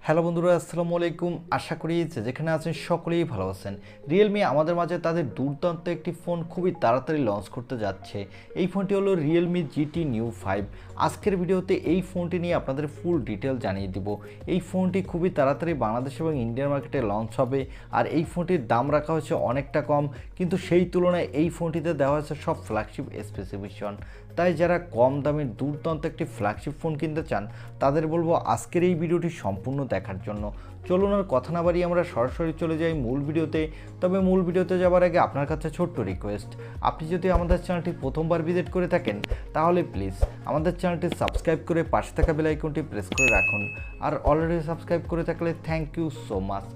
Hello বন্ধুরা, আসসালামু আলাইকুম। আশা করি যেখানে আছেন সকলেই ভালো আছেন। রিয়েলমি আমাদের মাঝে তাদের দুর্দান্ত একটি ফোন খুবই তাড়াতাড়ি লঞ্চ করতে যাচ্ছে। এই ফোনটি হলো রিয়েলমি জিটি নিউ 5। আজকের ভিডিওতে এই ফোনটি নিয়ে আপনাদের ফুল ডিটেল জানিয়ে দিব। এই ফোনটি খুবই তাড়াতাড়ি বাংলাদেশ এবং ইন্ডিয়ান মার্কেটে লঞ্চ হবে। আর এই ফোনটির দাম রাখা হয়েছে অনেকটা কম, কিন্তু সেই তুলনায় এই ফোনটিতে দেওয়া হয়েছে সব ফ্ল্যাগশিপ স্পেসিফিকেশন। তাই যারা কম দামের দুর্দান্ত একটি ফ্ল্যাগশিপ ফোন কিনতে চান তাদের বলবো আজকের এই ভিডিওটি সম্পূর্ণ দেখার জন্য। চলুন আর কথা না বাড়িয়ে আমরা সরাসরি চলে যাই মূল ভিডিওতে। তবে মূল ভিডিওতে যাওয়ার আগে আপনার কাছে ছোট্ট রিকোয়েস্ট, আপনি যদি আমাদের চ্যানেলটি প্রথমবার ভিজিট করে থাকেন তাহলে প্লিজ আমাদের চ্যানেলটি সাবস্ক্রাইব করে পাশে থাকা বেল আইকনটি প্রেস করে রাখুন। আর অলরেডি সাবস্ক্রাইব করে থাকলে থ্যাংক ইউ সো মাচ।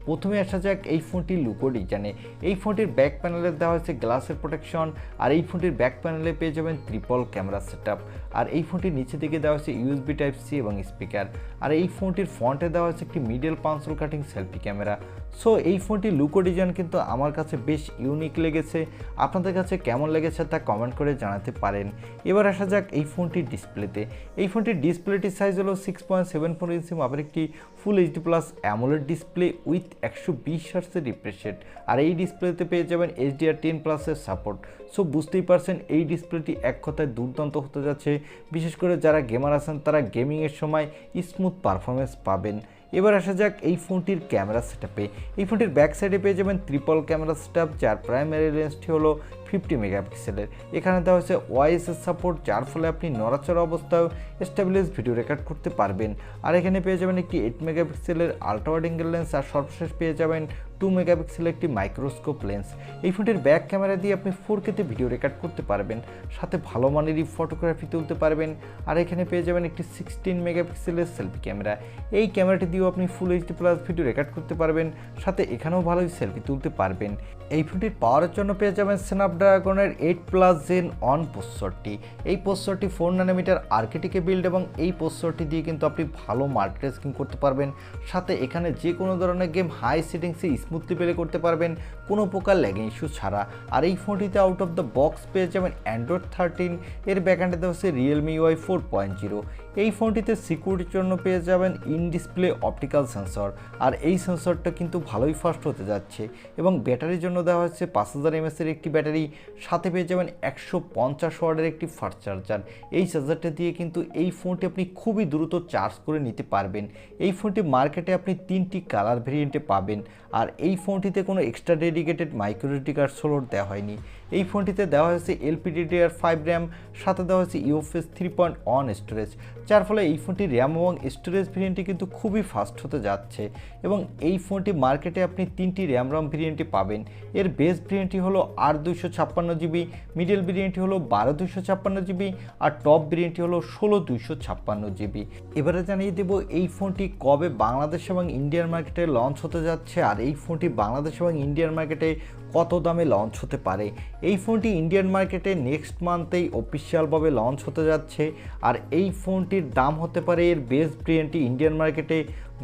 প্রথমে আসা যাক এই ফোনটির লুকো ডিজাইনে। এই ফোনটির ব্যাক প্যানেলে দেওয়া হয়েছে গ্লাসের প্রোটেকশন। আর এই ফোনটির ব্যাক প্যানেলে পেয়ে যাবেন ট্রিপল ক্যামেরা সেটআপ। আর এই ফোনটির নিচে দিকে দেওয়া হয়েছে ইউএসবি টাইপ সি এবং স্পিকার। আর এই ফোনটির ফ্রন্টে দেওয়া হয়েছে একটি middle পাঞ্চল cutting selfie camera. So এই ফোনটির লুকো ডিজাইন কিন্তু আমার কাছে বেশ ইউনিক লেগেছে। আপনাদের কাছে কেমন লেগেছে তা কমেন্ট করে জানাতে পারেন। এবার আসা যাক এই ফোনটির ডিসপ্লেতে। এই ফোনটির ডিসপ্লেটির সাইজ হলো 6.74 ইঞ্চি মাপের একটি full HD plus AMOLED display with 120 হার্টজের রিফ্রেশ রেট। আর এই ডিসপ্লেতে পেয়ে যাবেন HDR10+-এর সাপোর্ট। সো বুঝতেই পারছেন এই ডিসপ্লেটি এক কথায় দুর্দান্ত হতে যাচ্ছে। বিশেষ করে যারা গেমার আছেন তারা গেমিংয়ের সময় স্মুথ পারফরমেন্স পাবেন। এবার আসা যাক এই ফোনটির ক্যামেরা সেটআপে। এই ফোনটির ব্যাক সাইডে পেয়ে যাবেন ট্রিপল ক্যামেরা সেটআপ, যার প্রাইমারি লেন্সটি হলো 50 মেগাপিক্সেলের। এখানে দেওয়া হয়েছে ওআইএসএস সাপোর্ট, যার ফলে আপনি নড়াচড়া অবস্থায় স্টেবিলাইজ ভিডিও রেকর্ড করতে পারবেন। আর এখানে পেয়ে যাবেন একটি 8 মেগাপিক্সেলের আলট্রা ওয়াইড অ্যাঙ্গেল লেন্স। আর সর্বশেষ পেয়ে যাবেন 2 মেগাপিক্সেলের একটি মাইক্রোস্কোপ লেন্স। এই ফোনটির ব্যাক ক্যামেরা দিয়ে আপনি 4K-তে ভিডিও রেকর্ড করতে পারবেন, সাথে ভালো মানেরই ফটোগ্রাফি তুলতে পারবেন। আর এখানে পেয়ে যাবেন একটি 16 মেগাপিক্সেলের সেলফি ক্যামেরা। এই ক্যামেরাটি দিয়েও আপনি ফুল এইচডি প্লাস ভিডিও রেকর্ড করতে পারবেন, সাথে এখানেও ভালোই সেলফি তুলতে পারবেন। এই ফোনটির পাওয়ারের জন্য পেয়ে যাবেন স্ন্যাপড্রাগনের 8+ জেন 1 প্রসেসরটি। এই প্রসেসরটি 4 ন্যানোমিটার আর্কিটেকে বিল্ড এবং এই প্রসেসরটি দিয়ে কিন্তু আপনি ভালো মাল্টিটাস্কিং করতে পারবেন, সাথে এখানে যে কোনো ধরনের গেম হাই সেটিংসে স্মুথলি প্লে করতে পারবেন কোনো প্রকার ল্যাগিং ইস্যু ছাড়া। আর এই ফোনটিতে আউট অফ দ্য বক্স পেয়ে যাবেন অ্যান্ড্রয়েড 13, এর ব্যাকএন্ডে দেওয়া হচ্ছে রিয়েলমি UI 4.0। এই ফোনটিতে সিকিউরিটির জন্য পেয়ে যাবেন ইন ডিসপ্লে অপটিক্যাল সেন্সর। আর এই সেন্সরটা কিন্তু ভালোই ফাস্ট হতে যাচ্ছে। এবং ব্যাটারির জন্য দেওয়া হচ্ছে 5000 mAh-এর একটি ব্যাটারি, সাথে পেয়ে যাবেন 150 ওয়াটের একটি ফাস্ট চার্জার। এই চার্জারটা দিয়ে কিন্তু এই ফোনটি আপনি খুবই দ্রুত চার্জ করে নিতে পারবেন। এই ফোনটি মার্কেটে আপনি 3টি কালার ভেরিয়েন্টে পাবেন। আর এই ফোনটিতে কোনো extra dedicated micro SD card slot দেওয়া হয়নি। এই ফোনটিতে দেওয়া হয়েছে LPDDR5 র্যাম, সাথে দেওয়া হয়েছে UFS 3.1 স্টোরেজ, যার ফলে এই ফোনটির র্যাম এবং স্টোরেজ ভেরিয়েন্টটি কিন্তু খুবই ফাস্ট হতে যাচ্ছে। এবং এই ফোনটি মার্কেটে আপনি 3টি র্যাম ভেরিয়েন্টটি পাবেন। এর বেস ভেরিয়েন্টটি হলো 8/256 GB, মিডল ভেরিয়েন্টটি হলো 12/256 GB, আর টপ ভেরিয়েন্টটি হলো 16/256 GB। এবারে জানিয়ে দেব এই ফোনটি কবে বাংলাদেশ এবং ইন্ডিয়ান মার্কেটে লঞ্চ হতে যাচ্ছে, আর এই ফোনটি বাংলাদেশ এবং ইন্ডিয়ান মার্কেটে কত দামে লঞ্চ হতে পারে। এই ফোনটি ইন্ডিয়ান মার্কেটে নেক্সট মান্থেই অফিসিয়ালভাবে লঞ্চ হতে যাচ্ছে। আর এই ফোনটির দাম হতে পারে এর বেস ভেরিয়েন্টটি ইন্ডিয়ান মার্কেটে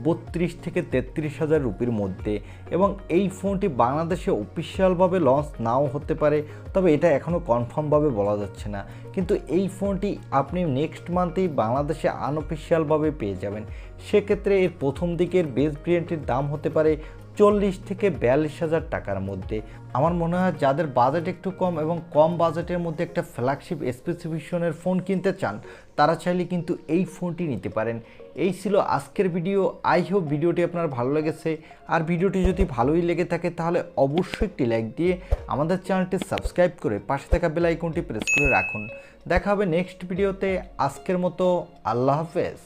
32 থেকে 33 হাজার রুপির মধ্যে। এবং এই ফোনটি বাংলাদেশে অফিসিয়ালভাবে লঞ্চ নাও হতে পারে, তবে এটা এখনও কনফার্মভাবে বলা যাচ্ছে না। কিন্তু এই ফোনটি আপনি নেক্সট মান্থেই বাংলাদেশে আনঅফিসিয়ালভাবে পেয়ে যাবেন। সেক্ষেত্রে এর প্রথম দিকের বেস ভেরিয়েন্টের দাম হতে পারে 40 থেকে 42 হাজার টাকার মধ্যে। আমার মনে হয় যাদের বাজেট একটু কম এবং কম বাজেটের মধ্যে একটা ফ্ল্যাগশিপ স্পেসিফিকেশনের ফোন কিনতে চান, তারা চাইলে কিন্তু এই ফোনটি নিতে পারেন। এই ছিল আজকের ভিডিও। আই হোপ ভিডিওটি আপনার ভালো লেগেছে। আর ভিডিওটি যদি ভালোই লেগে থাকে তাহলে অবশ্যই একটি লাইক দিয়ে আমাদের চ্যানেলটি সাবস্ক্রাইব করে পাশে থাকা বেল আইকনটি প্রেস করে রাখুন। দেখা হবে নেক্সট ভিডিওতে। আজকের মতো আল্লাহ হাফেজ।